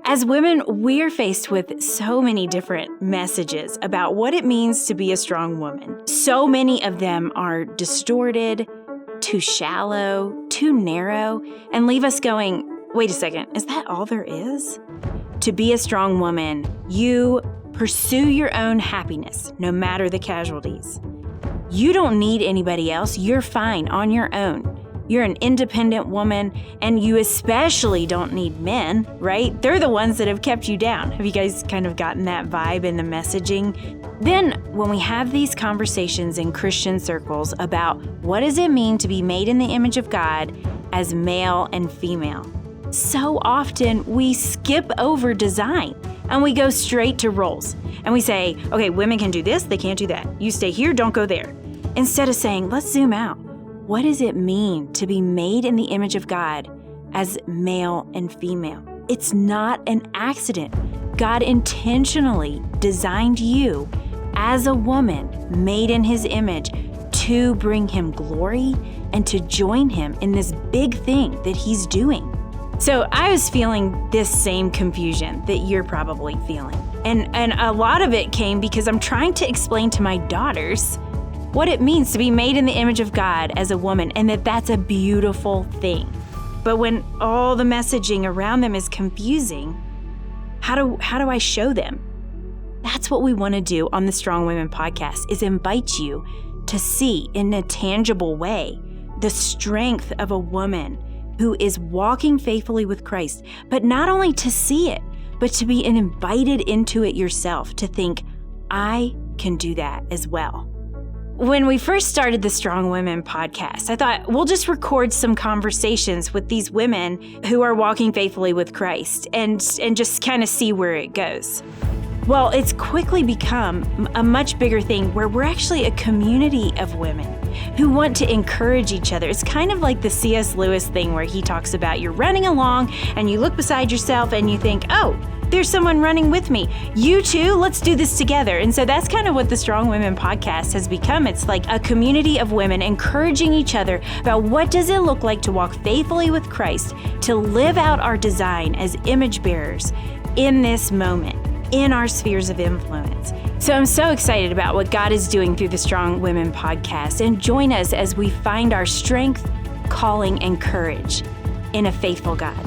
As women, we're faced with so many different messages about what it means to be a strong woman. So many of them are distorted, too shallow, too narrow, and leave us going, wait a second, is that all there is? To be a strong woman, you pursue your own happiness, no matter the casualties. You don't need anybody else. You're fine on your own. You're an independent woman, and you especially don't need men, right? They're the ones that have kept you down. Have you guys kind of gotten that vibe in the messaging? Then when we have these conversations in Christian circles about what does it mean to be made in the image of God as male and female, so often we skip over design and we go straight to roles. And we say, okay, women can do this, they can't do that. You stay here, don't go there. Instead of saying, let's zoom out. What does it mean to be made in the image of God as male and female? It's not an accident. God intentionally designed you as a woman made in his image to bring him glory and to join him in this big thing that he's doing. So I was feeling this same confusion that you're probably feeling. And a lot of it came because I'm trying to explain to my daughters what it means to be made in the image of God as a woman, and that that's a beautiful thing. But when all the messaging around them is confusing, how do I show them? That's what we want to do on the Strong Women podcast, is invite you to see in a tangible way the strength of a woman who is walking faithfully with Christ, but not only to see it, but to be invited into it yourself, to think, I can do that as well. When we first started the Strong Women podcast, I thought we'll just record some conversations with these women who are walking faithfully with Christ and just kind of see where it goes. Well, it's quickly become a much bigger thing where we're actually a community of women who want to encourage each other. It's kind of like the C.S. Lewis thing where he talks about you're running along and you look beside yourself and you think, oh, there's someone running with me. You too, let's do this together. And so that's kind of what the Strong Women podcast has become. It's like a community of women encouraging each other about what does it look like to walk faithfully with Christ, to live out our design as image bearers in this moment, in our spheres of influence. So I'm so excited about what God is doing through the Strong Women podcast, and join us as we find our strength, calling, and courage in a faithful God.